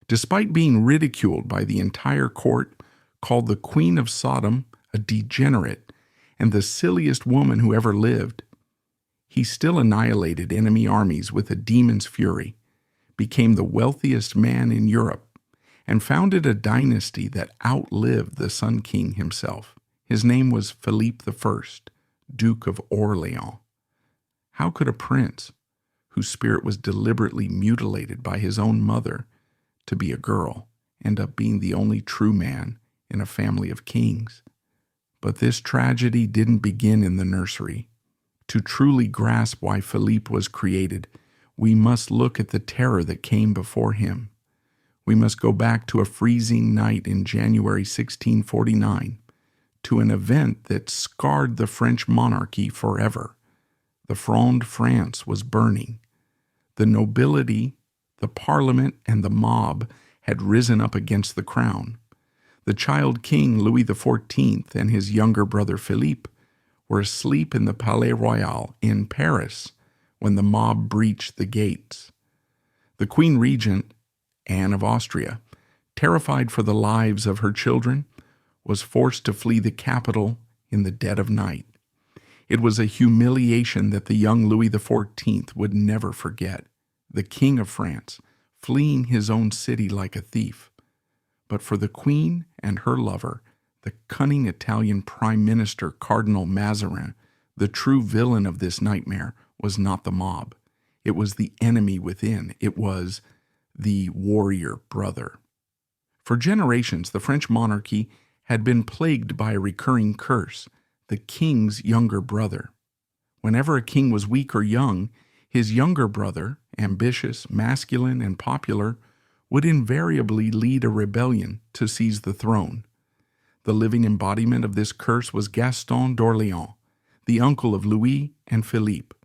Despite being ridiculed by the entire court, called the Queen of Sodom a degenerate and the silliest woman who ever lived, he still annihilated enemy armies with a demon's fury, became the wealthiest man in Europe, and founded a dynasty that outlived the Sun King himself. His name was Philippe I, Duke of Orléans. How could a prince, whose spirit was deliberately mutilated by his own mother to be a girl, end up being the only true man in a family of kings? But this tragedy didn't begin in the nursery. To truly grasp why Philippe was created, we must look at the terror that came before him. We must go back to a freezing night in January 1649, to an event that scarred the French monarchy forever. The Fronde France was burning. The nobility, the parliament, and the mob had risen up against the crown. The child king Louis XIV and his younger brother Philippe were asleep in the Palais Royal in Paris when the mob breached the gates. The Queen Regent, Anne of Austria, terrified for the lives of her children, was forced to flee the capital in the dead of night. It was a humiliation that the young Louis XIV would never forget. The King of France, fleeing his own city like a thief. But for the Queen and her lover, the cunning Italian Prime Minister Cardinal Mazarin, the true villain of this nightmare was not the mob. It was the enemy within. It was the warrior brother. For generations, the French monarchy had been plagued by a recurring curse, the king's younger brother. Whenever a king was weak or young, his younger brother, ambitious, masculine, and popular, would invariably lead a rebellion to seize the throne. The living embodiment of this curse was Gaston d'Orléans, the uncle of Louis and Philippe.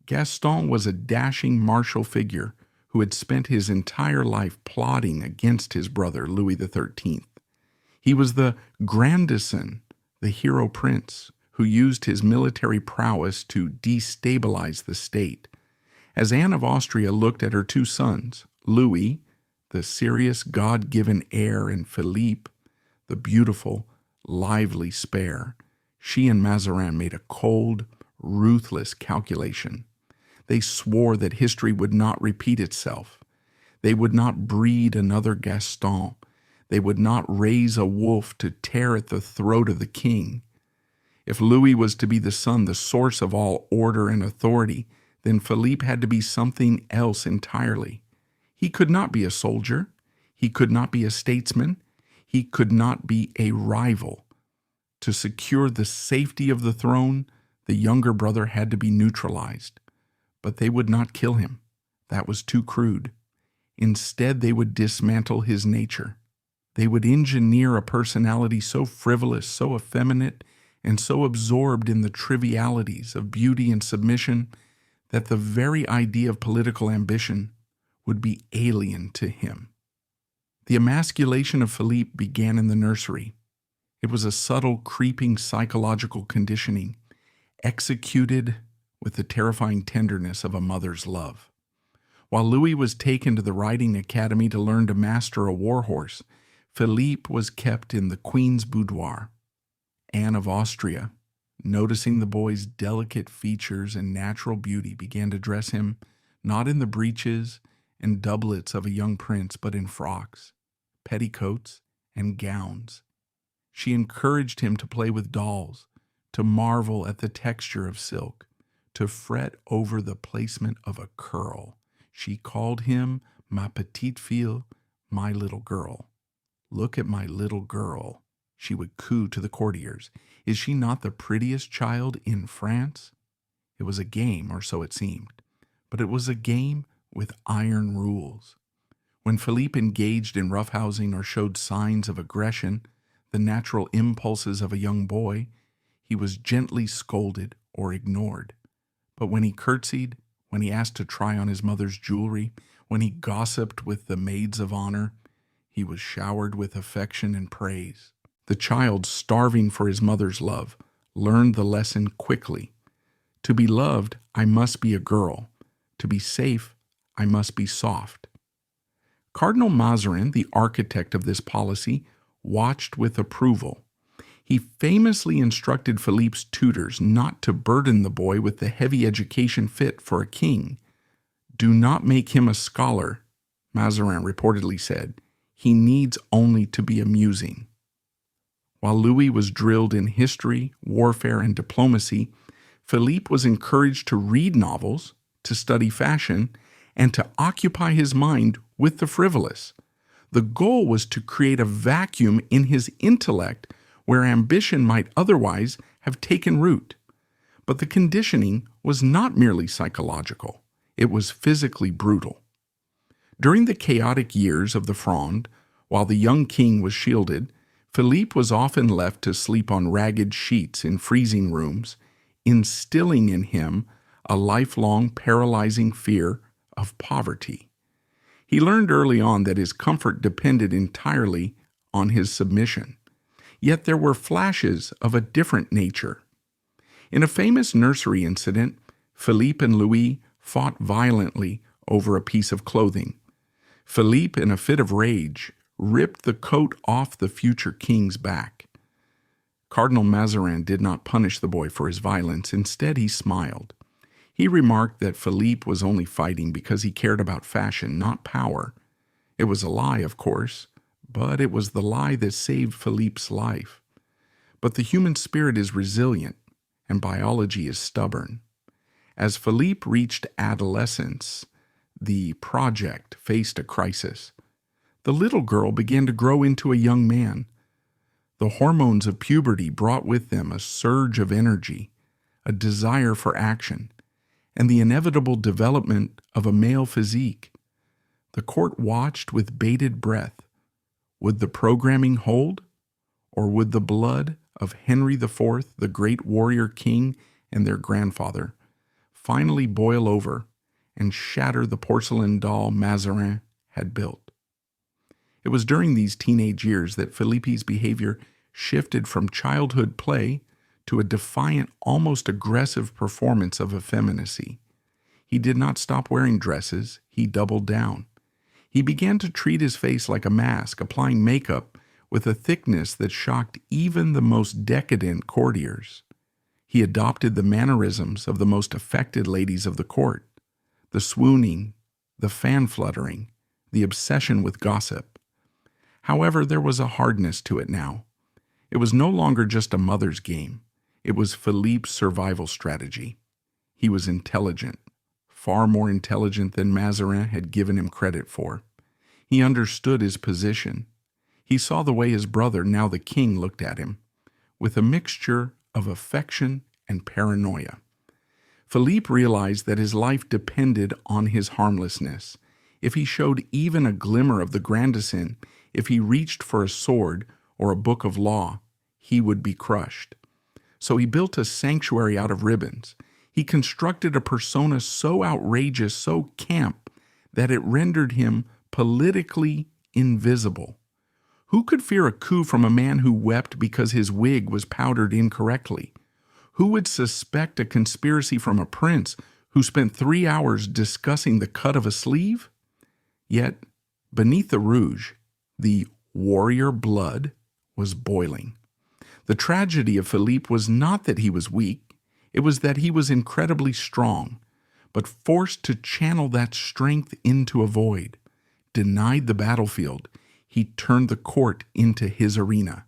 Gaston was a dashing martial figure who had spent his entire life plotting against his brother Louis XIII. He was the grandison, the hero prince, who used his military prowess to destabilize the state. As Anne of Austria looked at her two sons, Louis, the serious God-given heir, and Philippe, the beautiful, lively spare, she and Mazarin made a cold, ruthless calculation. They swore that history would not repeat itself. They would not breed another Gaston. They would not raise a wolf to tear at the throat of the king. If Louis was to be the son, the source of all order and authority, then Philippe had to be something else entirely. He could not be a soldier. He could not be a statesman. He could not be a rival. To secure the safety of the throne, the younger brother had to be neutralized. But they would not kill him. That was too crude. Instead, they would dismantle his nature. They would engineer a personality so frivolous, so effeminate, and so absorbed in the trivialities of beauty and submission that the very idea of political ambition would be alien to him. The emasculation of Philippe began in the nursery. It was a subtle, creeping psychological conditioning, executed with the terrifying tenderness of a mother's love. While Louis was taken to the riding academy to learn to master a war horse, Philippe was kept in the Queen's boudoir. Anne of Austria, noticing the boy's delicate features and natural beauty, began to dress him not in the breeches and doublets of a young prince, but in frocks, petticoats, and gowns. She encouraged him to play with dolls, to marvel at the texture of silk, to fret over the placement of a curl. She called him ma petite fille, my little girl. Look at my little girl, she would coo to the courtiers. Is she not the prettiest child in France? It was a game, or so it seemed, but it was a game with iron rules. When Philippe engaged in roughhousing or showed signs of aggression, the natural impulses of a young boy, he was gently scolded or ignored. But when he curtsied, when he asked to try on his mother's jewelry, when he gossiped with the maids of honor, he was showered with affection and praise. The child, starving for his mother's love, learned the lesson quickly. To be loved, I must be a girl. To be safe, I must be soft. Cardinal Mazarin, the architect of this policy, watched with approval. He famously instructed Philippe's tutors not to burden the boy with the heavy education fit for a king. "Do not make him a scholar," Mazarin reportedly said. "He needs only to be amusing." While Louis was drilled in history, warfare, and diplomacy, Philippe was encouraged to read novels, to study fashion, and to occupy his mind with the frivolous. The goal was to create a vacuum in his intellect where ambition might otherwise have taken root. But the conditioning was not merely psychological, it was physically brutal. During the chaotic years of the Fronde, while the young king was shielded, Philippe was often left to sleep on ragged sheets in freezing rooms, instilling in him a lifelong paralyzing fear of poverty. He learned early on that his comfort depended entirely on his submission. Yet there were flashes of a different nature. In a famous nursery incident, Philippe and Louis fought violently over a piece of clothing. Philippe, in a fit of rage, ripped the coat off the future king's back. Cardinal Mazarin did not punish the boy for his violence. Instead, he smiled. He remarked that Philippe was only fighting because he cared about fashion, not power. It was a lie, of course, but it was the lie that saved Philippe's life. But the human spirit is resilient, and biology is stubborn. As Philippe reached adolescence, the project faced a crisis. The little girl began to grow into a young man. The hormones of puberty brought with them a surge of energy, a desire for action, and the inevitable development of a male physique. The court watched with bated breath. Would the programming hold? Or would the blood of Henry IV, the great warrior king and their grandfather, finally boil over and shatter the porcelain doll Mazarin had built? It was during these teenage years that Philippe's behavior shifted from childhood play to a defiant, almost aggressive performance of effeminacy. He did not stop wearing dresses, he doubled down. He began to treat his face like a mask, applying makeup with a thickness that shocked even the most decadent courtiers. He adopted the mannerisms of the most affected ladies of the court, the swooning, the fan-fluttering, the obsession with gossip. However, there was a hardness to it now. It was no longer just a mother's game. It was Philippe's survival strategy. He was intelligent, far more intelligent than Mazarin had given him credit for. He understood his position. He saw the way his brother, now the king, looked at him, with a mixture of affection and paranoia. Philippe realized that his life depended on his harmlessness. If he showed even a glimmer of the grandison, if he reached for a sword or a book of law, he would be crushed. So he built a sanctuary out of ribbons. He constructed a persona so outrageous, so camp, that it rendered him politically invisible. Who could fear a coup from a man who wept because his wig was powdered incorrectly? Who would suspect a conspiracy from a prince who spent 3 hours discussing the cut of a sleeve? Yet, beneath the rouge, the warrior blood was boiling. The tragedy of Philippe was not that he was weak, it was that he was incredibly strong, but forced to channel that strength into a void. Denied the battlefield, he turned the court into his arena.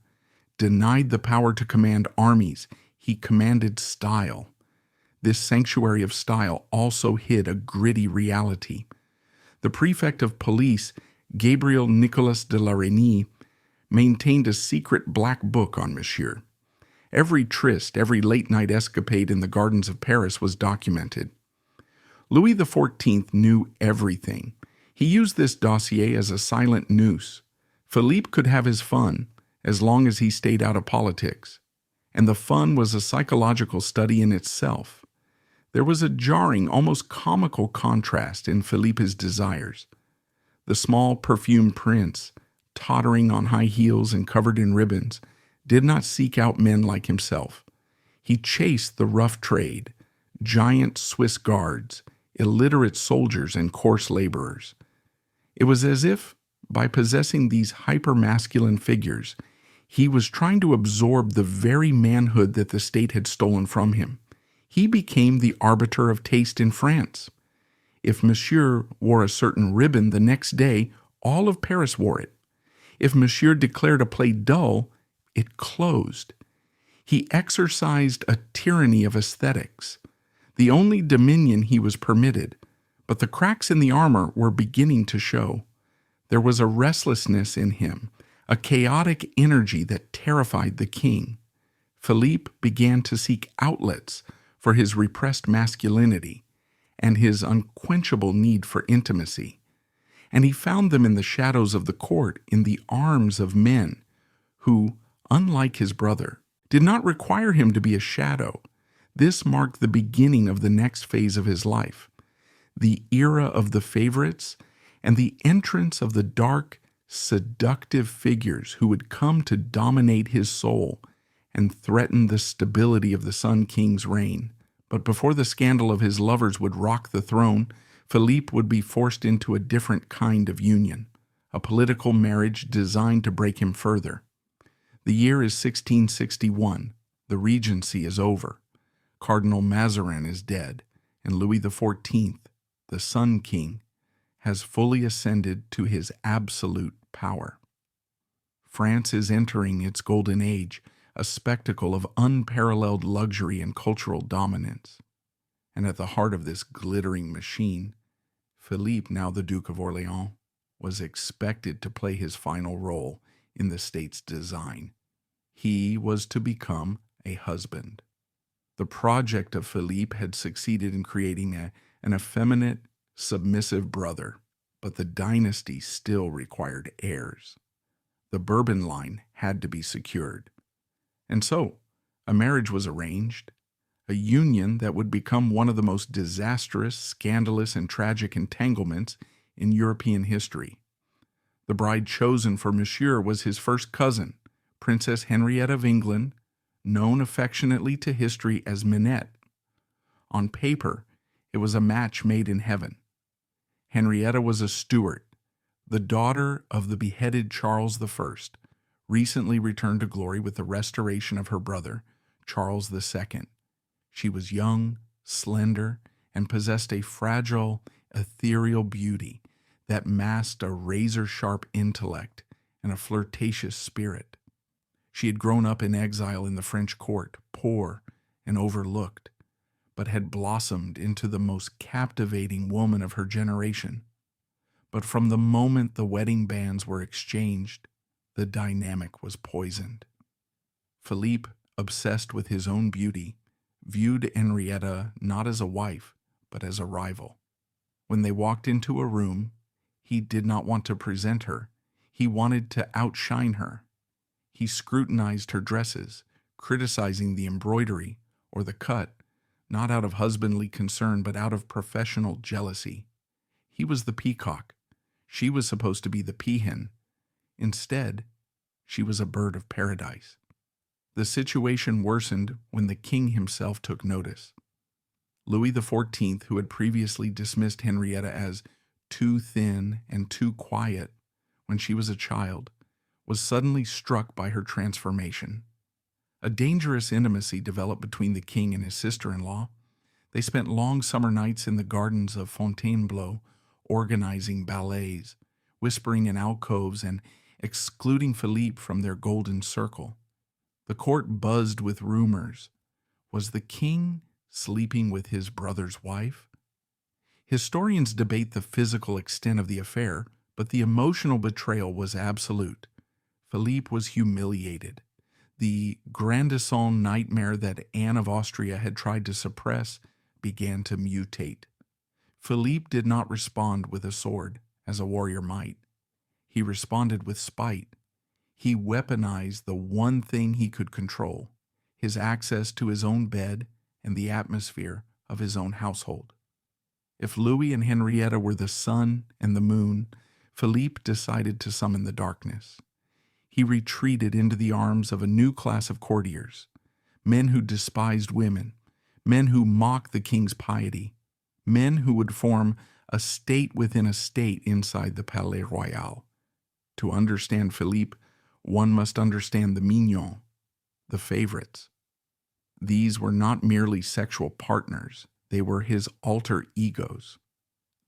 Denied the power to command armies, he commanded style. This sanctuary of style also hid a gritty reality. The prefect of police, Gabriel Nicolas de la Reynie, maintained a secret black book on Monsieur. Every tryst, every late-night escapade in the gardens of Paris was documented. Louis XIV knew everything. He used this dossier as a silent noose. Philippe could have his fun, as long as he stayed out of politics. And the fun was a psychological study in itself. There was a jarring, almost comical contrast in Philippe's desires. The small, perfumed prince, tottering on high heels and covered in ribbons, did not seek out men like himself. He chased the rough trade, giant Swiss guards, illiterate soldiers, and coarse laborers. It was as if by possessing these hyper-masculine figures, he was trying to absorb the very manhood that the state had stolen from him. He became the arbiter of taste in France. If Monsieur wore a certain ribbon the next day, all of Paris wore it. If Monsieur declared a play dull, it closed. He exercised a tyranny of aesthetics, the only dominion he was permitted, but the cracks in the armor were beginning to show. There was a restlessness in him, a chaotic energy that terrified the king. Philippe began to seek outlets for his repressed masculinity and his unquenchable need for intimacy, and he found them in the shadows of the court, in the arms of men who, unlike his brother, did not require him to be a shadow. This marked the beginning of the next phase of his life, the era of the favorites and the entrance of the dark, seductive figures who would come to dominate his soul and threaten the stability of the Sun King's reign. But before the scandal of his lovers would rock the throne, Philippe would be forced into a different kind of union, a political marriage designed to break him further. The year is 1661. The regency is over. Cardinal Mazarin is dead, and Louis XIV, the Sun King, has fully ascended to his absolute power. France is entering its golden age, a spectacle of unparalleled luxury and cultural dominance. And at the heart of this glittering machine, Philippe, now the Duke of Orléans, was expected to play his final role in the state's design. He was to become a husband. The project of Philippe had succeeded in creating an effeminate, submissive brother, but the dynasty still required heirs. The Bourbon line had to be secured. And so, a marriage was arranged, a union that would become one of the most disastrous, scandalous, and tragic entanglements in European history. The bride chosen for Monsieur was his first cousin, Princess Henrietta of England, known affectionately to history as Minette. On paper, it was a match made in heaven. Henrietta was a Stuart, the daughter of the beheaded Charles I, recently returned to glory with the restoration of her brother, Charles II. She was young, slender, and possessed a fragile, ethereal beauty that masked a razor-sharp intellect and a flirtatious spirit. She had grown up in exile in the French court, poor and overlooked, but had blossomed into the most captivating woman of her generation. But from the moment the wedding bands were exchanged, the dynamic was poisoned. Philippe, obsessed with his own beauty, viewed Henrietta not as a wife, but as a rival. When they walked into a room, he did not want to present her. He wanted to outshine her. He scrutinized her dresses, criticizing the embroidery or the cut, not out of husbandly concern, but out of professional jealousy. He was the peacock. She was supposed to be the peahen. Instead, she was a bird of paradise. The situation worsened when the king himself took notice. Louis XIV, who had previously dismissed Henrietta as too thin and too quiet when she was a child, was suddenly struck by her transformation. A dangerous intimacy developed between the king and his sister-in-law. They spent long summer nights in the gardens of Fontainebleau, organizing ballets, whispering in alcoves, and excluding Philippe from their golden circle. The court buzzed with rumors. Was the king sleeping with his brother's wife? Historians debate the physical extent of the affair, but the emotional betrayal was absolute. Philippe was humiliated. The grandison nightmare that Anne of Austria had tried to suppress began to mutate. Philippe did not respond with a sword, as a warrior might. He responded with spite. He weaponized the one thing he could control, his access to his own bed and the atmosphere of his own household. If Louis and Henrietta were the sun and the moon, Philippe decided to summon the darkness. He retreated into the arms of a new class of courtiers, men who despised women, men who mocked the king's piety, men who would form a state within a state inside the Palais Royal. To understand Philippe, one must understand the mignons, the favorites. These were not merely sexual partners, they were his alter egos.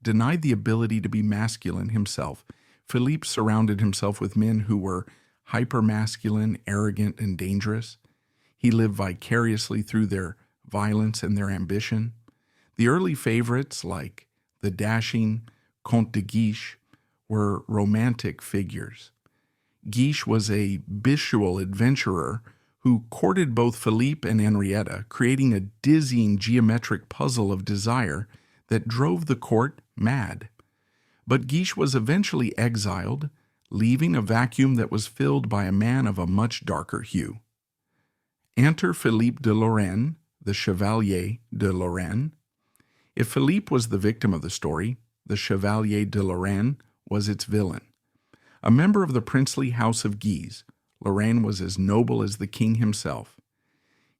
Denied the ability to be masculine himself, Philippe surrounded himself with men who were hypermasculine, arrogant, and dangerous. He lived vicariously through their violence and their ambition. The early favorites, like the dashing Comte de Guiche, were romantic figures. Guiche was a bestial adventurer who courted both Philippe and Henrietta, creating a dizzying geometric puzzle of desire that drove the court mad. But Guiche was eventually exiled, leaving a vacuum that was filled by a man of a much darker hue. Enter Philippe de Lorraine, the Chevalier de Lorraine. If Philippe was the victim of the story, the Chevalier de Lorraine was its villain. A member of the princely house of Guise, Lorraine was as noble as the king himself.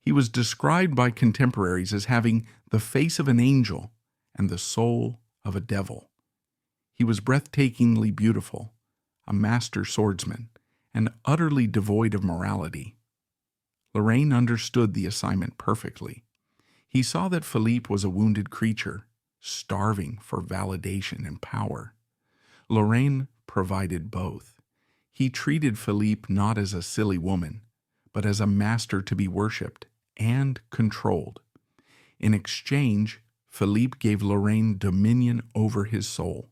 He was described by contemporaries as having the face of an angel and the soul of a devil. He was breathtakingly beautiful, a master swordsman, and utterly devoid of morality. Lorraine understood the assignment perfectly. He saw that Philippe was a wounded creature, starving for validation and power. Lorraine provided both. He treated Philippe not as a silly woman, but as a master to be worshipped and controlled. In exchange, Philippe gave Lorraine dominion over his soul.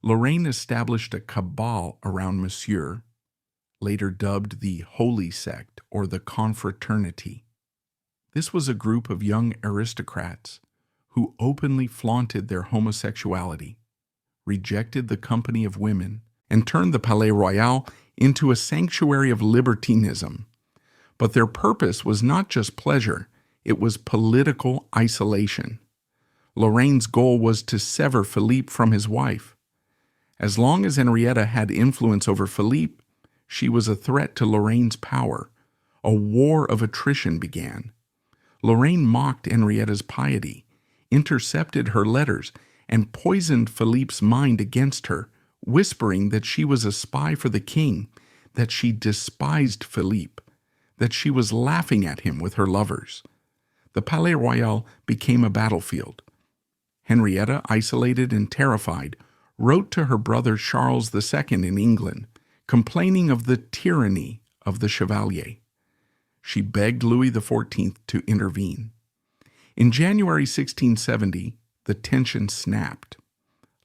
Lorraine established a cabal around Monsieur, later dubbed the Holy Sect or the Confraternity. This was a group of young aristocrats who openly flaunted their homosexuality, rejected the company of women, and turned the Palais Royal into a sanctuary of libertinism. But their purpose was not just pleasure, it was political isolation. Lorraine's goal was to sever Philippe from his wife. As long as Henrietta had influence over Philippe, she was a threat to Lorraine's power. A war of attrition began. Lorraine mocked Henrietta's piety, intercepted her letters, and poisoned Philippe's mind against her, whispering that she was a spy for the king, that she despised Philippe, that she was laughing at him with her lovers. The Palais Royal became a battlefield. Henrietta, isolated and terrified, wrote to her brother Charles II in England, complaining of the tyranny of the Chevalier. She begged Louis XIV to intervene. In January 1670, the tension snapped.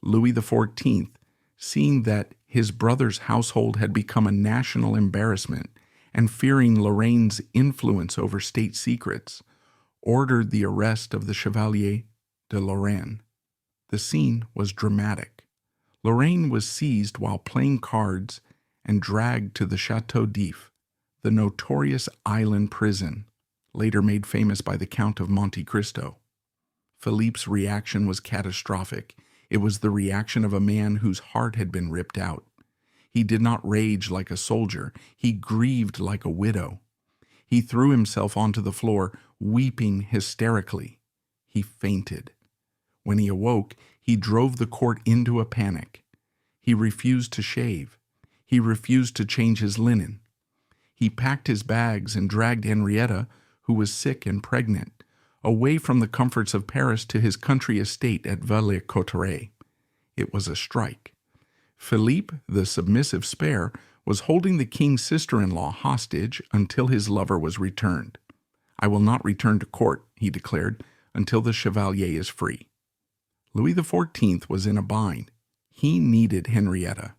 Louis XIV, seeing that his brother's household had become a national embarrassment and fearing Lorraine's influence over state secrets, ordered the arrest of the Chevalier de Lorraine. The scene was dramatic. Lorraine was seized while playing cards and dragged to the Château d'If, the notorious island prison, later made famous by the Count of Monte Cristo. Philippe's reaction was catastrophic. It was the reaction of a man whose heart had been ripped out. He did not rage like a soldier. He grieved like a widow. He threw himself onto the floor, weeping hysterically. He fainted. When he awoke, he drove the court into a panic. He refused to shave. He refused to change his linen. He packed his bags and dragged Henrietta, who was sick and pregnant, away from the comforts of Paris to his country estate at Villers-Cotterêts. It was a strike. Philippe, the submissive spare, was holding the king's sister-in-law hostage until his lover was returned. "I will not return to court," he declared, "until the Chevalier is free." Louis XIV was in a bind. He needed Henrietta.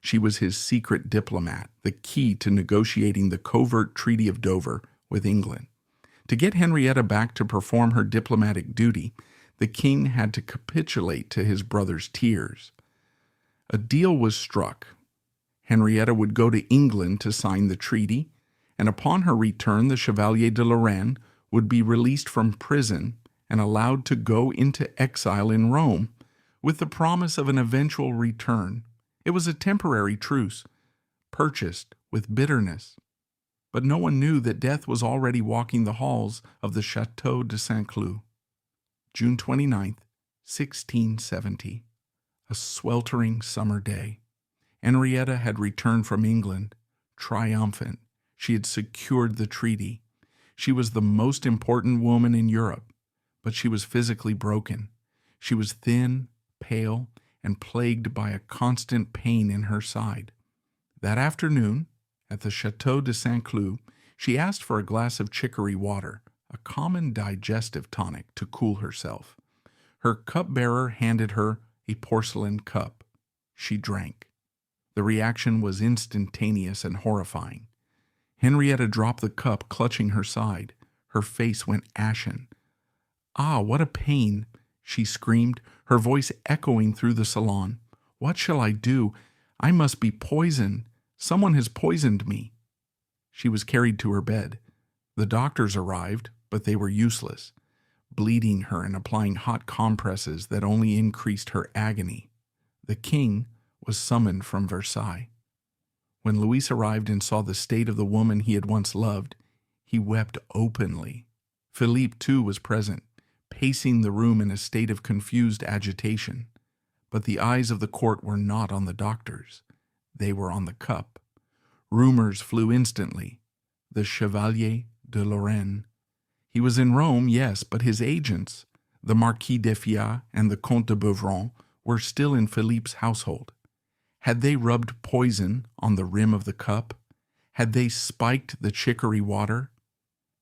She was his secret diplomat, the key to negotiating the covert Treaty of Dover with England. To get Henrietta back to perform her diplomatic duty, the king had to capitulate to his brother's tears. A deal was struck. Henrietta would go to England to sign the treaty, and upon her return the Chevalier de Lorraine would be released from prison and allowed to go into exile in Rome, with the promise of an eventual return. It was a temporary truce, purchased with bitterness. But no one knew that death was already walking the halls of the Château de Saint-Cloud. June 29th, 1670. A sweltering summer day. Henrietta had returned from England, triumphant. She had secured the treaty. She was the most important woman in Europe, but she was physically broken. She was thin, pale, and plagued by a constant pain in her side. That afternoon, at the Château de Saint-Cloud, she asked for a glass of chicory water, a common digestive tonic, to cool herself. Her cupbearer handed her a porcelain cup. She drank. The reaction was instantaneous and horrifying. Henrietta dropped the cup, clutching her side. Her face went ashen. "Ah, what a pain!" she screamed, her voice echoing through the salon. "What shall I do? I must be poisoned. Someone has poisoned me." She was carried to her bed. The doctors arrived, but they were useless, bleeding her and applying hot compresses that only increased her agony. The king was summoned from Versailles. When Louis arrived and saw the state of the woman he had once loved, he wept openly. Philippe, too, was present, pacing the room in a state of confused agitation. But the eyes of the court were not on the doctors. They were on the cup. Rumors flew instantly. The Chevalier de Lorraine. He was in Rome, yes, but his agents, the Marquis d'Effiat and the Comte de Beuvron, were still in Philippe's household. Had they rubbed poison on the rim of the cup? Had they spiked the chicory water?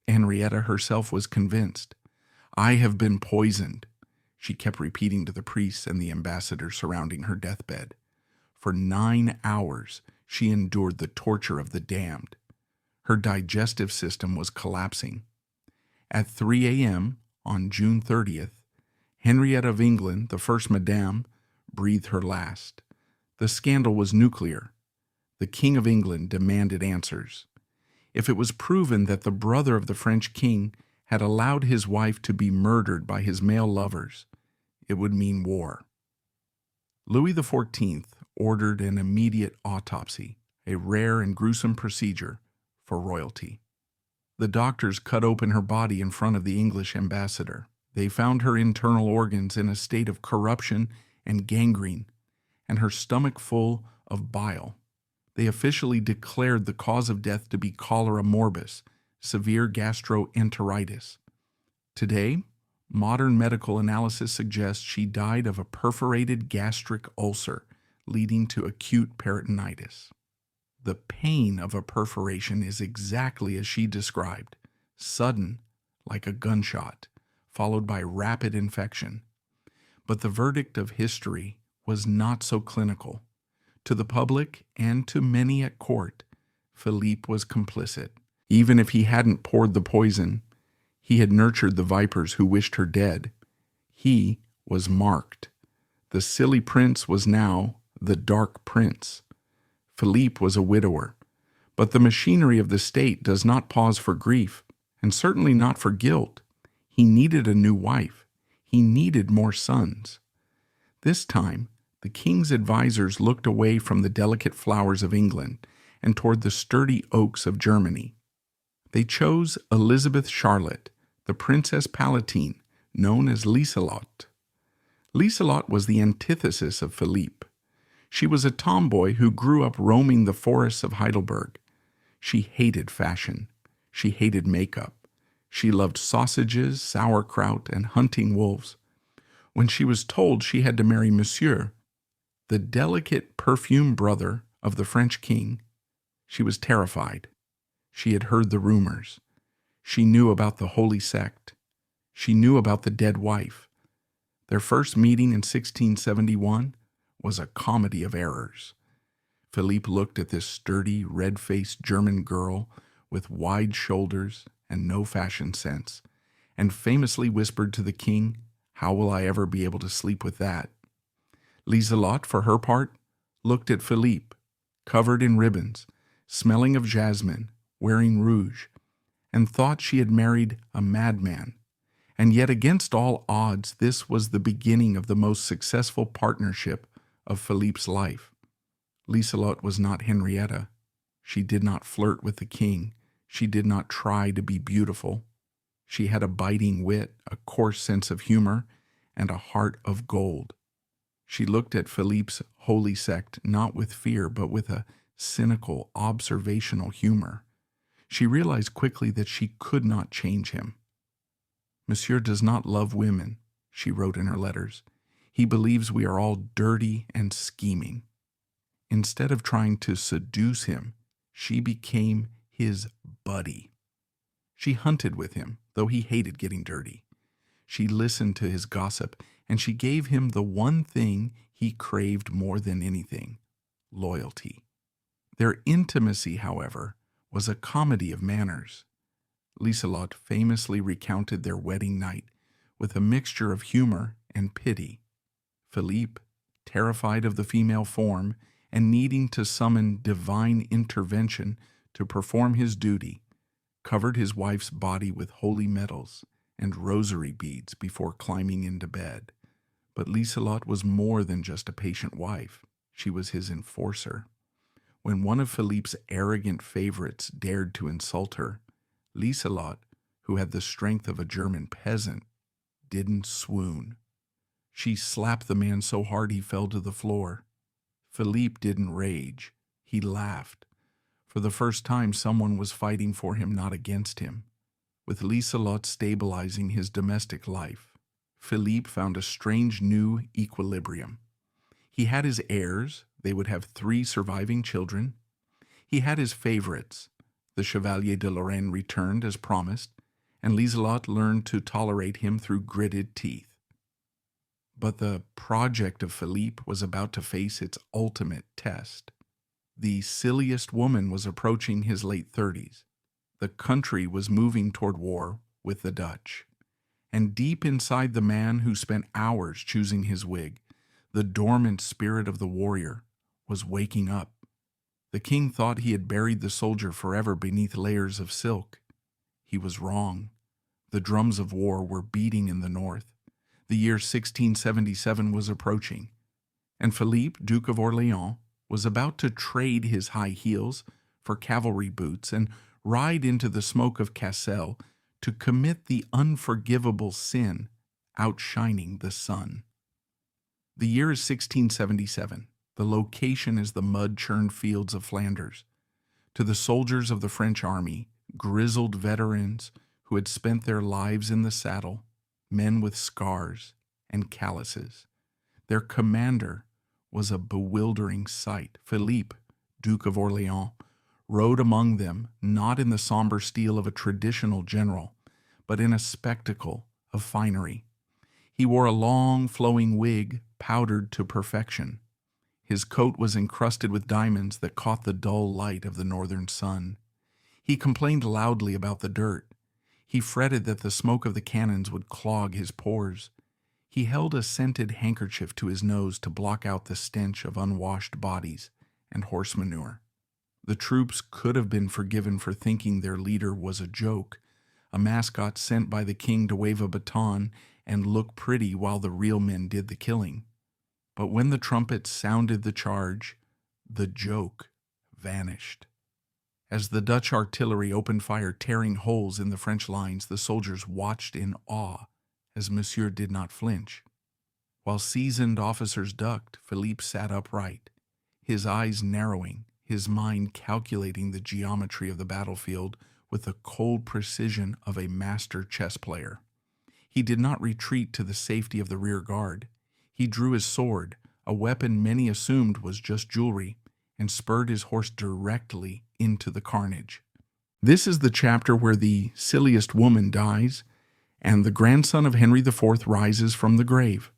Henrietta herself was convinced. "I have been poisoned," she kept repeating to the priests and the ambassadors surrounding her deathbed. For 9 hours she endured the torture of the damned. Her digestive system was collapsing. At 3 a.m. on June 30th, Henrietta of England, the first Madame, breathed her last. The scandal was nuclear. The King of England demanded answers. If it was proven that the brother of the French king had allowed his wife to be murdered by his male lovers, it would mean war. Louis XIV ordered an immediate autopsy, a rare and gruesome procedure for royalty. The doctors cut open her body in front of the English ambassador. They found her internal organs in a state of corruption and gangrene, and her stomach full of bile. They officially declared the cause of death to be cholera morbus, severe gastroenteritis. Today, modern medical analysis suggests she died of a perforated gastric ulcer, leading to acute peritonitis. The pain of a perforation is exactly as she described, sudden, like a gunshot, followed by rapid infection. But the verdict of history was not so clinical. To the public and to many at court, Philippe was complicit. Even if he hadn't poured the poison, he had nurtured the vipers who wished her dead. He was marked. The silly prince was now the dark prince. Philippe was a widower, but the machinery of the state does not pause for grief, and certainly not for guilt. He needed a new wife. He needed more sons. This time, the king's advisers looked away from the delicate flowers of England and toward the sturdy oaks of Germany. They chose Elizabeth Charlotte, the Princess Palatine, known as Liselotte. Liselotte was the antithesis of Philippe. She was a tomboy who grew up roaming the forests of Heidelberg. She hated fashion. She hated makeup. She loved sausages, sauerkraut, and hunting wolves. When she was told she had to marry Monsieur, the delicate perfumed brother of the French king, she was terrified. She had heard the rumors. She knew about the holy sect. She knew about the dead wife. Their first meeting in 1671 was a comedy of errors. Philippe looked at this sturdy, red-faced German girl with wide shoulders and no fashion sense, and famously whispered to the king, "How will I ever be able to sleep with that?" Liselotte, for her part, looked at Philippe, covered in ribbons, smelling of jasmine, wearing rouge, and thought she had married a madman. And yet, against all odds, this was the beginning of the most successful partnership of Philippe's life. Liselotte was not Henrietta. She did not flirt with the king. She did not try to be beautiful. She had a biting wit, a coarse sense of humor, and a heart of gold. She looked at Philippe's holy sect not with fear but with a cynical, observational humor. She realized quickly that she could not change him. "Monsieur does not love women," she wrote in her letters. "He believes we are all dirty and scheming." Instead of trying to seduce him, she became his buddy. She hunted with him, though he hated getting dirty. She listened to his gossip, and she gave him the one thing he craved more than anything: loyalty. Their intimacy, however, was a comedy of manners. Liselott famously recounted their wedding night with a mixture of humor and pity. Philippe, terrified of the female form and needing to summon divine intervention to perform his duty, covered his wife's body with holy metals and rosary beads before climbing into bed. But Liselott was more than just a patient wife. She was his enforcer. When one of Philippe's arrogant favorites dared to insult her, Liselott, who had the strength of a German peasant, didn't swoon. She slapped the man so hard he fell to the floor. Philippe didn't rage. He laughed. For the first time, someone was fighting for him, not against him. With Liselott stabilizing his domestic life, Philippe found a strange new equilibrium. He had his heirs. They would have 3 surviving children. He had his favorites. The Chevalier de Lorraine returned as promised, and Liselott learned to tolerate him through gritted teeth. But the project of Philippe was about to face its ultimate test. The silliest woman was approaching his late 30s. The country was moving toward war with the Dutch. And deep inside the man who spent hours choosing his wig, the dormant spirit of the warrior was waking up. The king thought he had buried the soldier forever beneath layers of silk. He was wrong. The drums of war were beating in the north. The year 1677 was approaching, and Philippe, Duke of Orléans, was about to trade his high heels for cavalry boots and ride into the smoke of Cassel to commit the unforgivable sin, outshining the sun. The year is 1677. The location is the mud-churned fields of Flanders. To the soldiers of the French army, grizzled veterans who had spent their lives in the saddle, men with scars and calluses, their commander was a bewildering sight. Philippe, Duke of Orléans, rode among them not in the somber style of a traditional general, but in a spectacle of finery. He wore a long, flowing wig powdered to perfection. His coat was encrusted with diamonds that caught the dull light of the northern sun. He complained loudly about the dirt. He fretted that the smoke of the cannons would clog his pores. He held a scented handkerchief to his nose to block out the stench of unwashed bodies and horse manure. The troops could have been forgiven for thinking their leader was a joke, a mascot sent by the king to wave a baton and look pretty while the real men did the killing. But when the trumpets sounded the charge, the joke vanished. As the Dutch artillery opened fire, tearing holes in the French lines, the soldiers watched in awe as Monsieur did not flinch. While seasoned officers ducked, Philippe sat upright, his eyes narrowing, his mind calculating the geometry of the battlefield with the cold precision of a master chess player. He did not retreat to the safety of the rear guard. He drew his sword, a weapon many assumed was just jewelry, and spurred his horse directly into the carnage. This is the chapter where the silliest woman dies, and the grandson of Henry IV rises from the grave.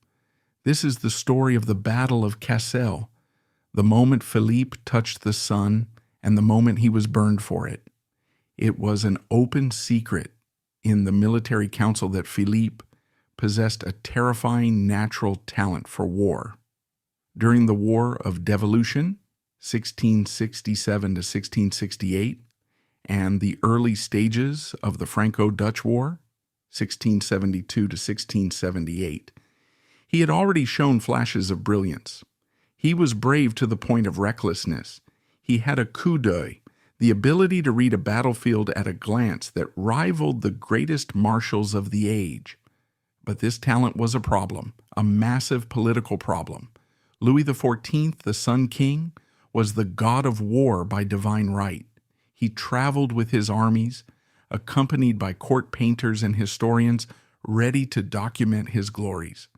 This is the story of the Battle of Cassel, the moment Philippe touched the sun and the moment he was burned for it. It was an open secret in the military council that Philippe possessed a terrifying natural talent for war. During the War of Devolution, 1667 to 1668, and the early stages of the Franco-Dutch War, 1672 to 1678, he had already shown flashes of brilliance. He was brave to the point of recklessness. He had a coup d'oeil, the ability to read a battlefield at a glance that rivaled the greatest marshals of the age. But this talent was a problem, a massive political problem. Louis XIV, the Sun King, was the god of war by divine right. He traveled with his armies, accompanied by court painters and historians ready to document his glories.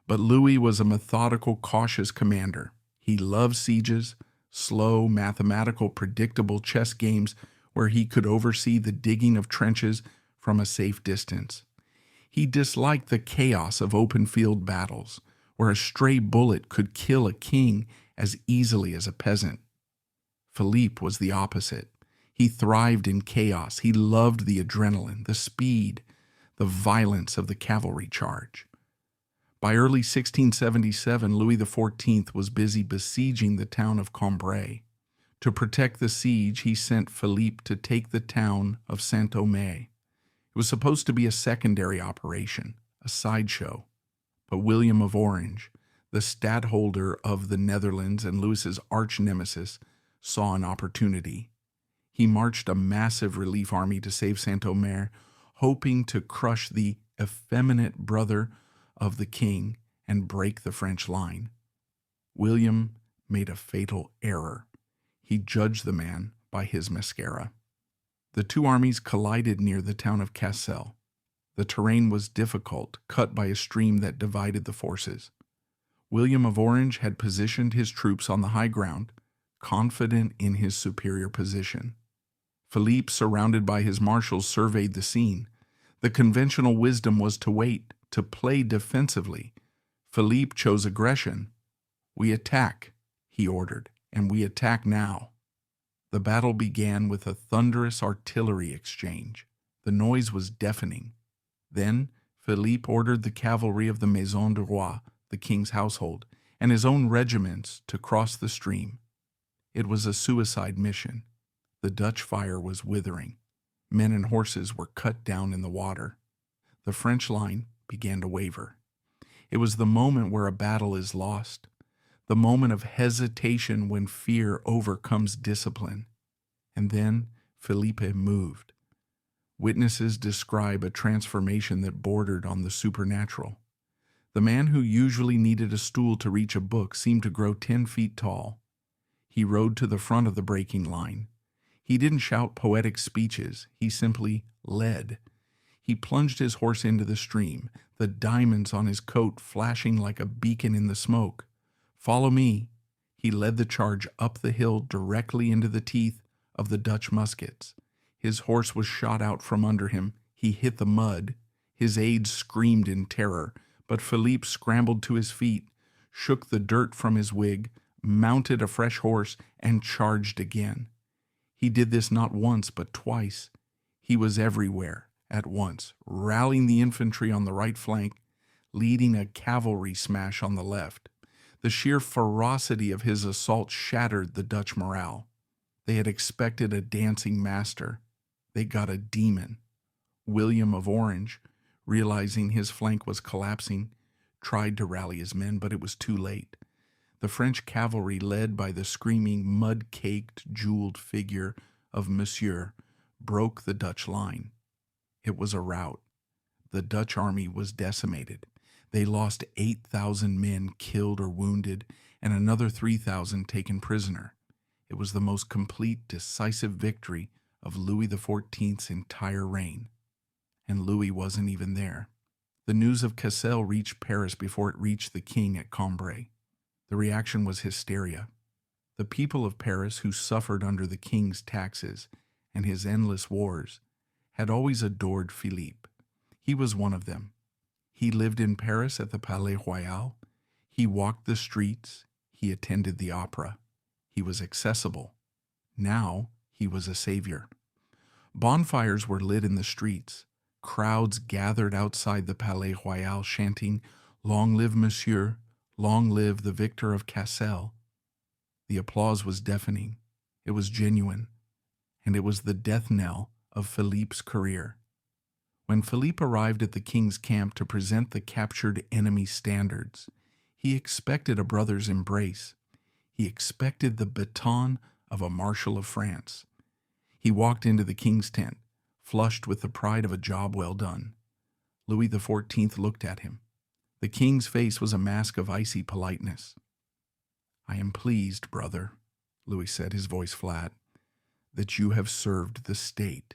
But Louis was a methodical, cautious commander. He loved sieges, slow, mathematical, predictable chess games where he could oversee the digging of trenches from a safe distance. He disliked the chaos of open field battles, where a stray bullet could kill a king as easily as a peasant. Philippe was the opposite. He thrived in chaos. He loved the adrenaline, the speed, the violence of the cavalry charge. By early 1677, Louis XIV was busy besieging the town of Cambrai. To protect the siege, he sent Philippe to take the town of Saint-Omer. It was supposed to be a secondary operation, a sideshow. But William of Orange, the stadtholder of the Netherlands and Louis's arch-nemesis, saw an opportunity. He marched a massive relief army to save Saint-Omer, hoping to crush the effeminate brother of the king and break the French line. William made a fatal error. He judged the man by his mascara. The two armies collided near the town of Cassel. The terrain was difficult, cut by a stream that divided the forces. William of Orange had positioned his troops on the high ground, confident in his superior position. Philippe, surrounded by his marshals, surveyed the scene. The conventional wisdom was to wait, to play defensively. Philippe chose aggression. "We attack," he ordered, "and we attack now." The battle began with a thunderous artillery exchange. The noise was deafening. Then Philippe ordered the cavalry of the Maison du Roi, the king's household, and his own regiments to cross the stream. It was a suicide mission. The Dutch fire was withering. Men and horses were cut down in the water. The French line began to waver. It was the moment where a battle is lost, the moment of hesitation when fear overcomes discipline. And then Philippe moved. Witnesses describe a transformation that bordered on the supernatural. The man who usually needed a stool to reach a book seemed to grow 10 feet tall. He rode to the front of the breaking line. He didn't shout poetic speeches. He simply led. He plunged his horse into the stream, the diamonds on his coat flashing like a beacon in the smoke. "Follow me." He led the charge up the hill directly into the teeth of the Dutch muskets. His horse was shot out from under him. He hit the mud. His aides screamed in terror, but Philippe scrambled to his feet, shook the dirt from his wig, mounted a fresh horse, and charged again. He did this not once, but twice. He was everywhere at once, rallying the infantry on the right flank, leading a cavalry smash on the left. The sheer ferocity of his assault shattered the Dutch morale. They had expected a dancing master. They got a demon. William of Orange, realizing his flank was collapsing, tried to rally his men, but it was too late. The French cavalry, led by the screaming, mud-caked, jeweled figure of Monsieur, broke the Dutch line. It was a rout. The Dutch army was decimated. They lost 8,000 men killed or wounded, and another 3,000 taken prisoner. It was the most complete, decisive victory of Louis XIV's entire reign. And Louis wasn't even there. The news of Cassel reached Paris before it reached the king at Cambrai. The reaction was hysteria. The people of Paris, who suffered under the king's taxes and his endless wars, had always adored Philippe. He was one of them. He lived in Paris at the Palais Royal. He walked the streets. He attended the opera. He was accessible. Now he was a savior. Bonfires were lit in the streets. Crowds gathered outside the Palais Royal chanting, "Long live Monsieur, long live the victor of Cassel." The applause was deafening. It was genuine. And it was the death knell of Philippe's career. When Philippe arrived at the king's camp to present the captured enemy's standards, he expected a brother's embrace. He expected the baton of a marshal of France. He walked into the king's tent, flushed with the pride of a job well done. Louis XIV looked at him. The king's face was a mask of icy politeness. "I am pleased, brother," Louis said, his voice flat, "that you have served the state."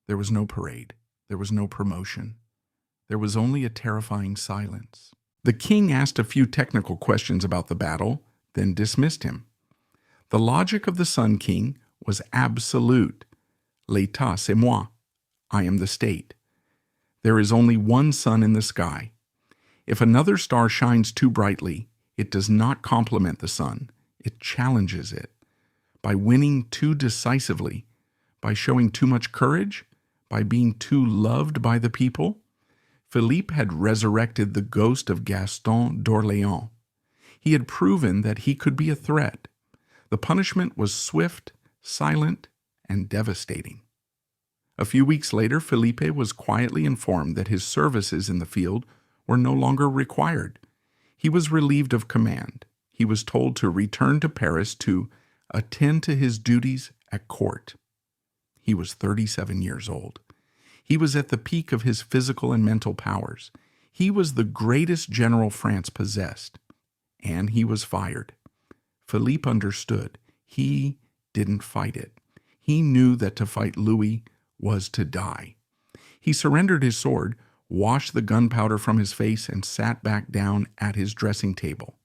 There was no parade. There was no promotion. There was only a terrifying silence. The king asked a few technical questions about the battle, then dismissed him. The logic of the Sun King was absolute. L'état, c'est moi. I am the state. There is only one sun in the sky. If another star shines too brightly, it does not complement the sun. It challenges it. By winning too decisively, by showing too much courage, by being too loved by the people, Philippe had resurrected the ghost of Gaston d'Orléans. He had proven that he could be a threat. The punishment was swift, silent, and devastating. A few weeks later, Philippe was quietly informed that his services in the field were no longer required. He was relieved of command. He was told to return to Paris to attend to his duties at court. He was 37 years old. He was at the peak of his physical and mental powers. He was the greatest general France possessed. And he was fired. Philippe understood. He didn't fight it. He knew that to fight Louis was to die. He surrendered his sword, washed the gunpowder from his face, and sat back down at his dressing table.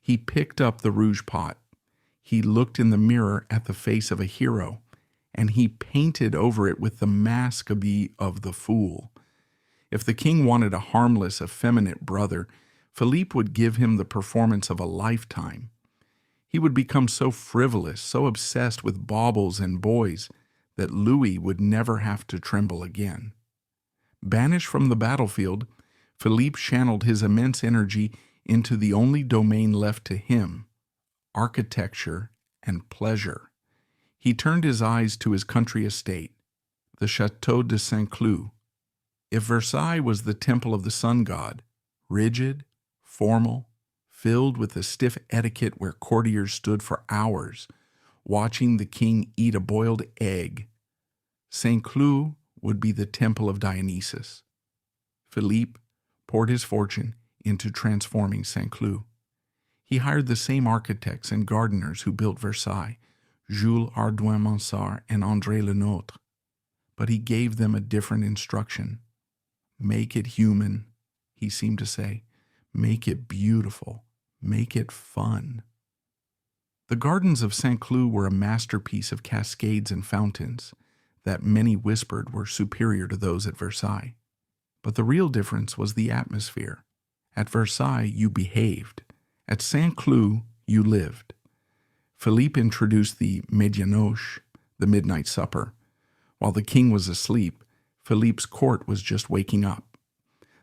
He picked up the rouge pot. He looked in the mirror at the face of a hero, and he painted over it with the masquerade of the fool. If the king wanted a harmless, effeminate brother, Philippe would give him the performance of a lifetime. He would become so frivolous, so obsessed with baubles and boys, that Louis would never have to tremble again. Banished from the battlefield, Philippe channeled his immense energy into the only domain left to him, architecture and pleasure. He turned his eyes to his country estate, the Château de Saint-Cloud. If Versailles was the temple of the sun god, rigid, formal, filled with the stiff etiquette where courtiers stood for hours, watching the king eat a boiled egg, Saint-Cloud would be the temple of Dionysus. Philippe poured his fortune into transforming Saint-Cloud. He hired the same architects and gardeners who built Versailles, Jules Hardouin-Mansart and André Le Nôtre, but he gave them a different instruction. Make it human, he seemed to say. Make it beautiful. Make it fun. The gardens of Saint-Cloud were a masterpiece of cascades and fountains that many whispered were superior to those at Versailles. But the real difference was the atmosphere. At Versailles, you behaved. At Saint-Cloud, you lived. Philippe introduced the médianoche, the midnight supper. While the king was asleep, Philippe's court was just waking up.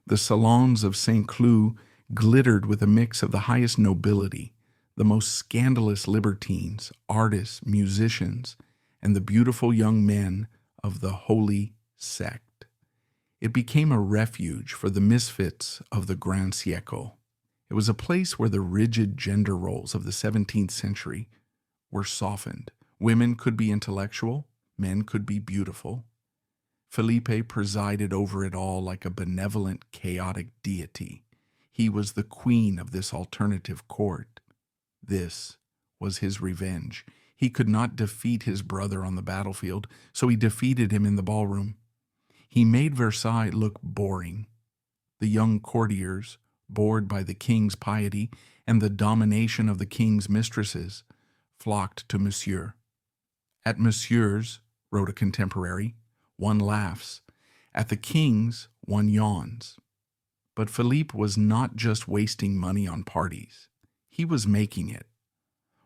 The salons of Saint-Cloud glittered with a mix of the highest nobility, the most scandalous libertines, artists, musicians, and the beautiful young men of the holy sect. It became a refuge for the misfits of the Grand Siècle. It was a place where the rigid gender roles of the 17th century were softened. Women could be intellectual, men could be beautiful. Philippe presided over it all like a benevolent, chaotic deity. He was the queen of this alternative court. This was his revenge. He could not defeat his brother on the battlefield, so he defeated him in the ballroom. He made Versailles look boring. The young courtiers, bored by the king's piety and the domination of the king's mistresses, flocked to Monsieur. At Monsieur's, wrote a contemporary, one laughs. At the king's, one yawns. But Philippe was not just wasting money on parties. He was making it.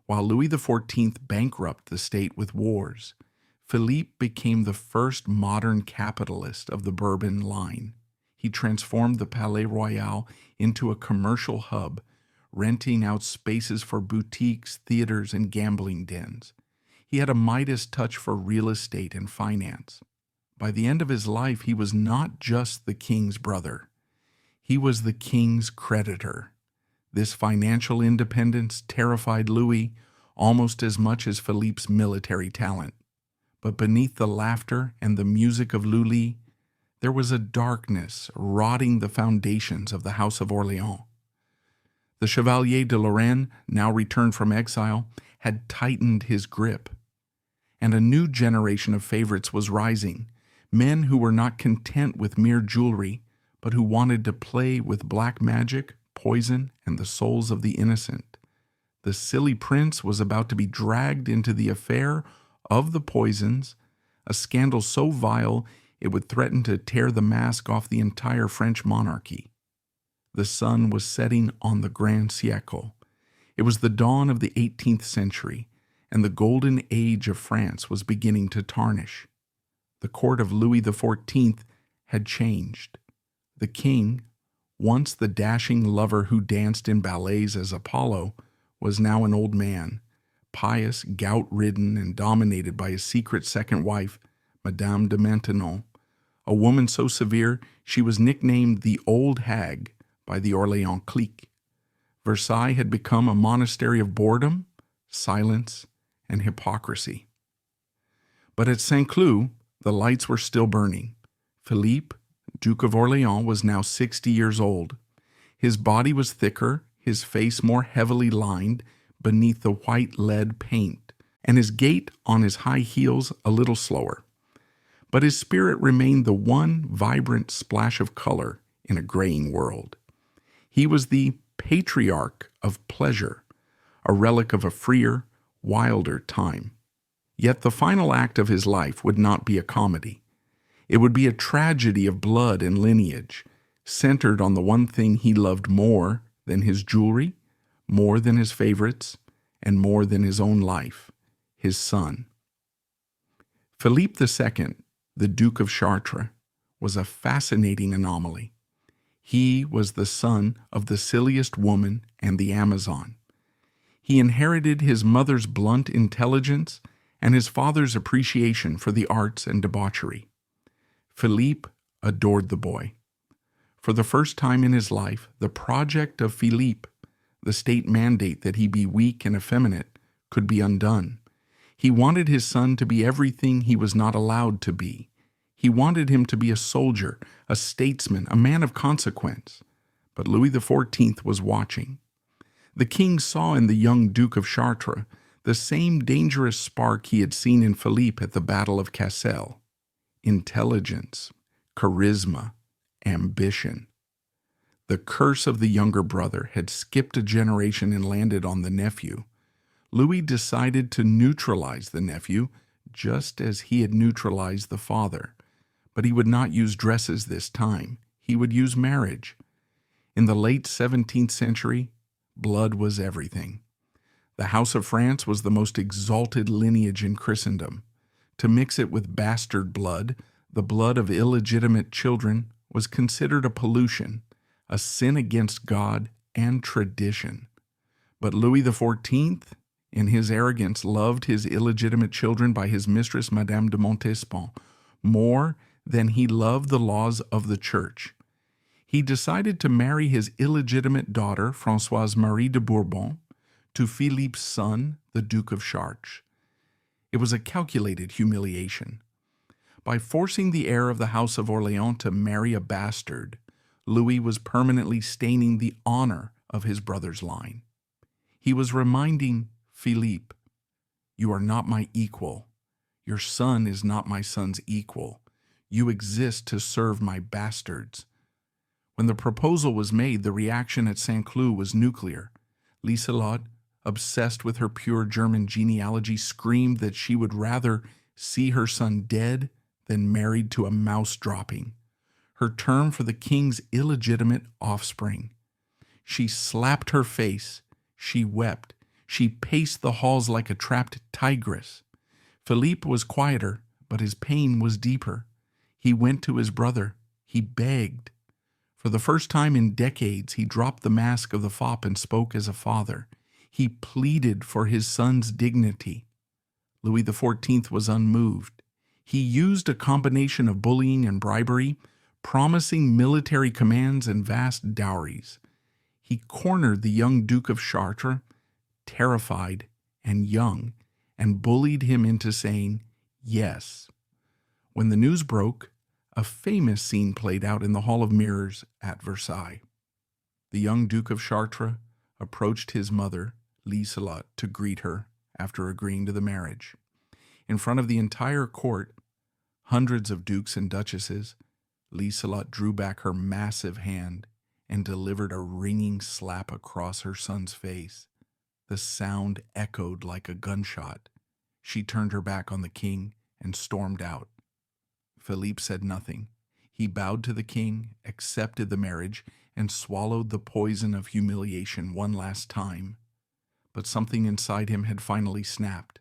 While Louis XIV bankrupted the state with wars, Philippe became the first modern capitalist of the Bourbon line. He transformed the Palais Royal into a commercial hub, renting out spaces for boutiques, theaters, and gambling dens. He had a Midas touch for real estate and finance. By the end of his life, he was not just the king's brother. He was the king's creditor. This financial independence terrified Louis almost as much as Philippe's military talent. But beneath the laughter and the music of Lully, there was a darkness rotting the foundations of the House of Orléans. The Chevalier de Lorraine, now returned from exile, had tightened his grip. And a new generation of favorites was rising, men who were not content with mere jewelry, but who wanted to play with black magic, poison, and the souls of the innocent. The silly prince was about to be dragged into the affair of the poisons, a scandal so vile it would threaten to tear the mask off the entire French monarchy. The sun was setting on the Grand Siècle. It was the dawn of the 18th century, and the golden age of France was beginning to tarnish. The court of Louis XIV had changed. The king, once the dashing lover who danced in ballets as Apollo, was now an old man, pious, gout-ridden, and dominated by his secret second wife, Madame de Maintenon, a woman so severe she was nicknamed the Old Hag by the Orléans clique. Versailles had become a monastery of boredom, silence, and hypocrisy. But at Saint-Cloud, the lights were still burning. Philippe, Duke of Orléans, was now 60 years old. His body was thicker, his face more heavily lined beneath the white lead paint, and his gait on his high heels a little slower. But his spirit remained the one vibrant splash of color in a graying world. He was the patriarch of pleasure, a relic of a freer, wilder time. Yet the final act of his life would not be a comedy. It would be a tragedy of blood and lineage, centered on the one thing he loved more than his jewelry, more than his favorites, and more than his own life, his son. Philippe II, the Duke of Chartres, was a fascinating anomaly. He was the son of the silliest woman and the Amazon. He inherited his mother's blunt intelligence and his father's appreciation for the arts and debauchery. Philippe adored the boy. For the first time in his life, the project of Philippe, the state mandate that he be weak and effeminate, could be undone. He wanted his son to be everything he was not allowed to be. He wanted him to be a soldier, a statesman, a man of consequence. But Louis XIV was watching. The king saw in the young Duke of Chartres the same dangerous spark he had seen in Philippe at the Battle of Cassel: intelligence, charisma, ambition. The curse of the younger brother had skipped a generation and landed on the nephew. Louis decided to neutralize the nephew, just as he had neutralized the father. But he would not use dresses this time. He would use marriage. In the late 17th century, blood was everything. The House of France was the most exalted lineage in Christendom. To mix it with bastard blood, the blood of illegitimate children, was considered a pollution, a sin against God and tradition. But Louis XIV, in his arrogance, loved his illegitimate children by his mistress, Madame de Montespan, more than he loved the laws of the Church. He decided to marry his illegitimate daughter, Françoise Marie de Bourbon, to Philippe's son, the Duke of Chartres. It was a calculated humiliation. By forcing the heir of the House of Orléans to marry a bastard, Louis was permanently staining the honor of his brother's line. He was reminding Philippe, "You are not my equal. Your son is not my son's equal. You exist to serve my bastards." When the proposal was made, the reaction at Saint-Cloud was nuclear. Lieselotte, obsessed with her pure German genealogy, screamed that she would rather see her son dead than married to a mouse dropping, her term for the king's illegitimate offspring. She slapped her face. She wept. She paced the halls like a trapped tigress. Philippe was quieter, but his pain was deeper. He went to his brother. He begged. For the first time in decades, he dropped the mask of the fop and spoke as a father. He pleaded for his son's dignity. Louis XIV was unmoved. He used a combination of bullying and bribery, promising military commands and vast dowries. He cornered the young Duke of Chartres, terrified and young, and bullied him into saying yes. When the news broke, a famous scene played out in the Hall of Mirrors at Versailles. The young Duke of Chartres, approached his mother, Liselot, to greet her after agreeing to the marriage. In front of the entire court, hundreds of dukes and duchesses, Liselot drew back her massive hand and delivered a ringing slap across her son's face. The sound echoed like a gunshot. She turned her back on the king and stormed out. Philippe said nothing. He bowed to the king, accepted the marriage, and swallowed the poison of humiliation one last time. But something inside him had finally snapped.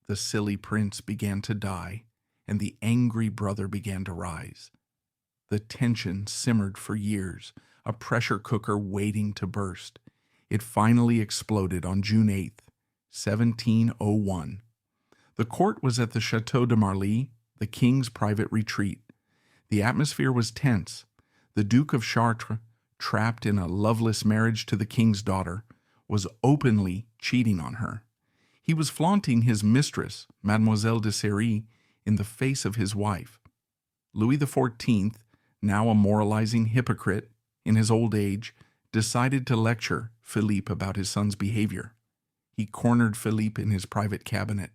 The silly prince began to die, and the angry brother began to rise. The tension simmered for years, a pressure cooker waiting to burst. It finally exploded on June 8th, 1701. The court was at the Château de Marly, the king's private retreat. The atmosphere was tense. The Duke of Chartres, trapped in a loveless marriage to the king's daughter, was openly cheating on her. He was flaunting his mistress, Mademoiselle de Série, in the face of his wife. Louis XIV, now a moralizing hypocrite in his old age, decided to lecture Philippe about his son's behavior. He cornered Philippe in his private cabinet.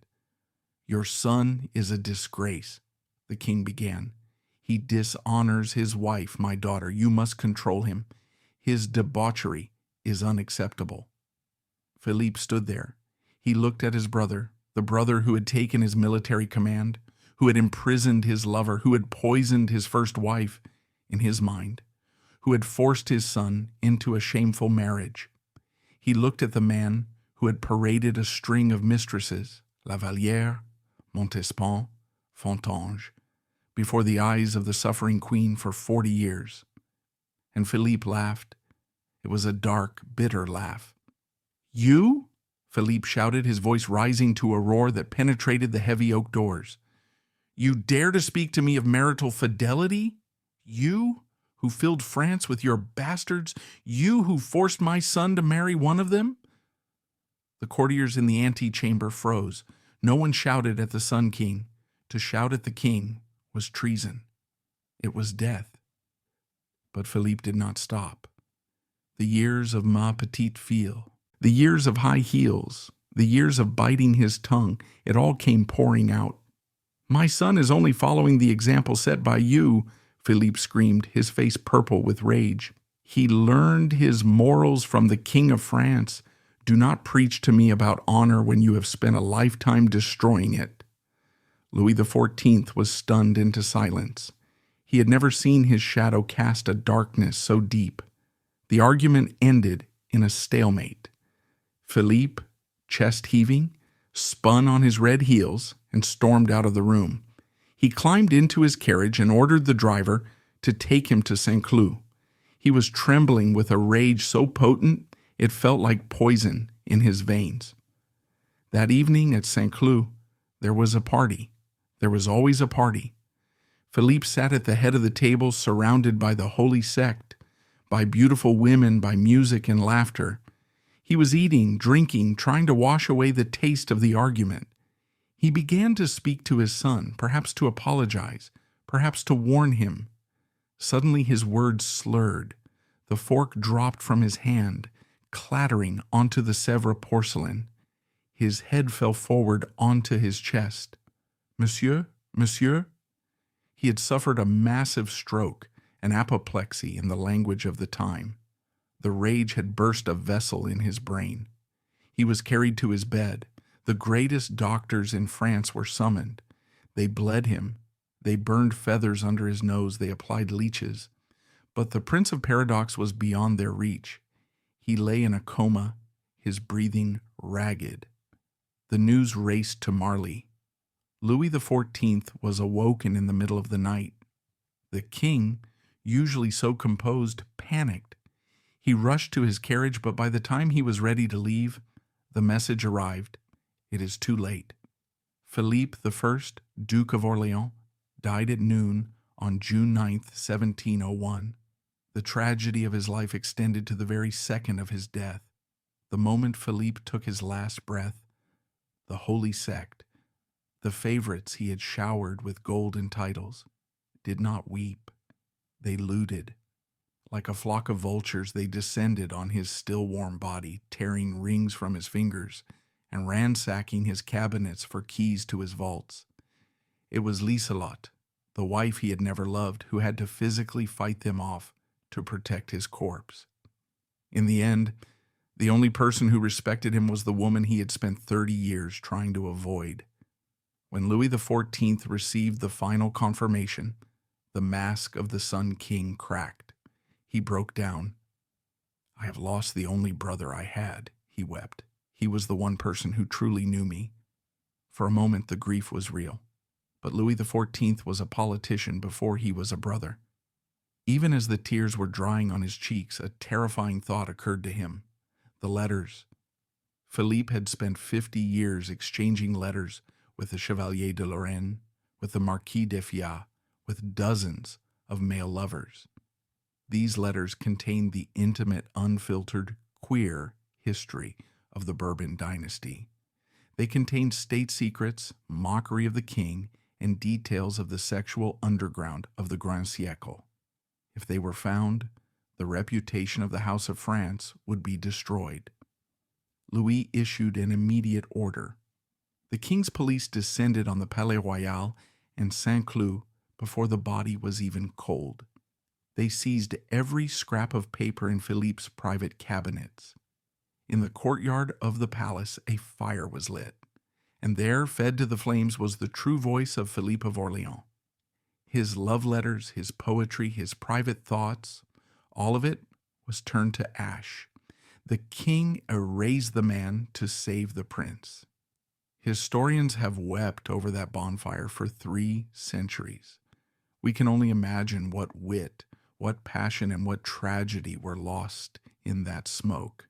"Your son is a disgrace," the king began. "He dishonors his wife, my daughter. You must control him. His debauchery is unacceptable." Philippe stood there. He looked at his brother, the brother who had taken his military command, who had imprisoned his lover, who had poisoned his first wife, in his mind, who had forced his son into a shameful marriage. He looked at the man who had paraded a string of mistresses, La Vallière, Montespan, Fontange, before the eyes of the suffering queen for 40 years. And Philippe laughed. It was a dark, bitter laugh. "You?" Philippe shouted, his voice rising to a roar that penetrated the heavy oak doors. "You dare to speak to me of marital fidelity? You, who filled France with your bastards? You who forced my son to marry one of them?" The courtiers in the antechamber froze. No one shouted at the Sun King. To shout at the king was treason. It was death. But Philippe did not stop. The years of ma petite fille, the years of high heels, the years of biting his tongue, it all came pouring out. "My son is only following the example set by you," Philippe screamed, his face purple with rage. "He learned his morals from the King of France. Do not preach to me about honor when you have spent a lifetime destroying it." Louis XIV was stunned into silence. He had never seen his shadow cast a darkness so deep. The argument ended in a stalemate. Philippe, chest heaving, spun on his red heels and stormed out of the room. He climbed into his carriage and ordered the driver to take him to Saint-Cloud. He was trembling with a rage so potent it felt like poison in his veins. That evening at Saint-Cloud, there was a party. There was always a party. Philippe sat at the head of the table, surrounded by the holy sect, by beautiful women, by music and laughter. He was eating, drinking, trying to wash away the taste of the argument. He began to speak to his son, perhaps to apologize, perhaps to warn him. Suddenly his words slurred. The fork dropped from his hand, clattering onto the Sèvres porcelain. His head fell forward onto his chest. "Monsieur, monsieur?" He had suffered a massive stroke, an apoplexy in the language of the time. The rage had burst a vessel in his brain. He was carried to his bed. The greatest doctors in France were summoned. They bled him. They burned feathers under his nose. They applied leeches. But the Prince of Paradox was beyond their reach. He lay in a coma, his breathing ragged. The news raced to Marly. Louis XIV was awoken in the middle of the night. The king, usually so composed, panicked. He rushed to his carriage, but by the time he was ready to leave, the message arrived. It is too late. Philippe I, Duke of Orléans, died at noon on June 9th, 1701. The tragedy of his life extended to the very second of his death. The moment Philippe took his last breath, the holy sect, the favorites he had showered with gold and titles, did not weep. They looted. Like a flock of vultures, they descended on his still warm body, tearing rings from his fingers and ransacking his cabinets for keys to his vaults. It was Lieselot, the wife he had never loved, who had to physically fight them off to protect his corpse. In the end, the only person who respected him was the woman he had spent 30 years trying to avoid. When Louis XIV received the final confirmation, the mask of the Sun King cracked. He broke down. "I have lost the only brother I had," he wept. "He was the one person who truly knew me." For a moment, the grief was real. But Louis XIV was a politician before he was a brother. Even as the tears were drying on his cheeks, a terrifying thought occurred to him. The letters. Philippe had spent 50 years exchanging letters with the Chevalier de Lorraine, with the Marquis de Fiat, with dozens of male lovers. These letters contained the intimate, unfiltered, queer history of the Bourbon dynasty. They contained state secrets, mockery of the king, and details of the sexual underground of the Grand Siècle. If they were found, the reputation of the House of France would be destroyed. Louis issued an immediate order. The king's police descended on the Palais Royal and Saint-Cloud before the body was even cold. They seized every scrap of paper in Philippe's private cabinets. In the courtyard of the palace, a fire was lit, and there, fed to the flames, was the true voice of Philippe of Orléans. His love letters, his poetry, his private thoughts, all of it was turned to ash. The king erased the man to save the prince. Historians have wept over that bonfire for 3 centuries. We can only imagine what wit, what passion, and what tragedy were lost in that smoke.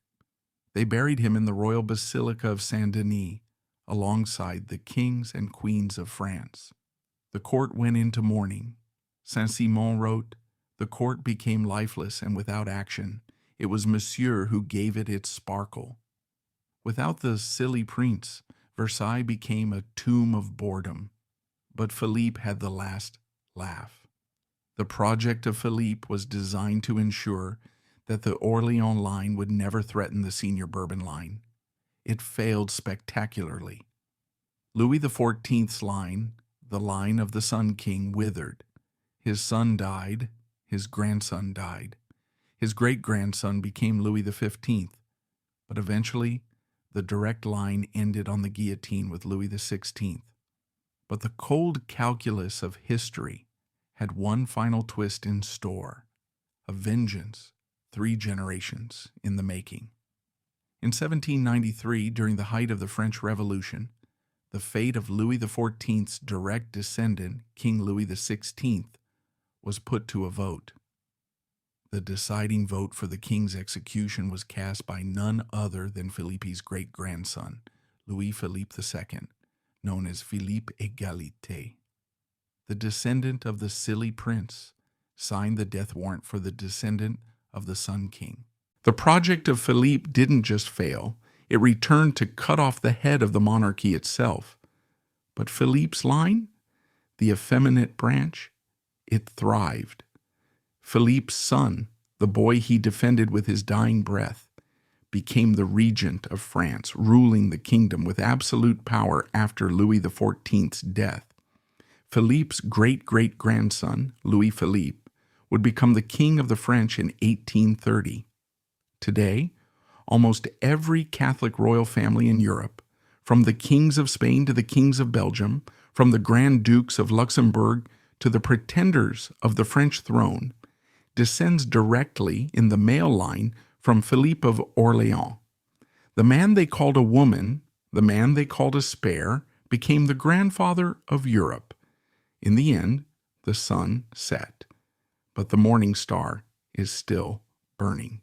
They buried him in the royal basilica of Saint-Denis, alongside the kings and queens of France. The court went into mourning. Saint-Simon wrote, "The court became lifeless and without action. It was Monsieur who gave it its sparkle." Without the silly prince, Versailles became a tomb of boredom. But Philippe had the last laugh. The project of Philippe was designed to ensure that the Orléans line would never threaten the senior Bourbon line. It failed spectacularly. Louis XIV's line, the line of the Sun King, withered. His son died, his grandson died. His great-grandson became Louis XV, but eventually the direct line ended on the guillotine with Louis XVI. But the cold calculus of history had one final twist in store, a vengeance 3 generations in the making. In 1793, during the height of the French Revolution, the fate of Louis XIV's direct descendant, King Louis XVI, was put to a vote. The deciding vote for the king's execution was cast by none other than Philippe's great-grandson, Louis-Philippe II, known as Philippe Égalité. The descendant of the silly prince signed the death warrant for the descendant of the Sun King. The project of Philippe didn't just fail, it returned to cut off the head of the monarchy itself. But Philippe's line, the effeminate branch, it thrived. Philippe's son, the boy he defended with his dying breath, became the regent of France, ruling the kingdom with absolute power after Louis XIV's death. Philippe's great-great-grandson, Louis-Philippe, would become the king of the French in 1830. Today, almost every Catholic royal family in Europe, from the kings of Spain to the kings of Belgium, from the Grand Dukes of Luxembourg to the pretenders of the French throne, descends directly in the male line from Philippe of Orléans. The man they called a woman, the man they called a spare, became the grandfather of Europe. In the end, the sun set, but the morning star is still burning.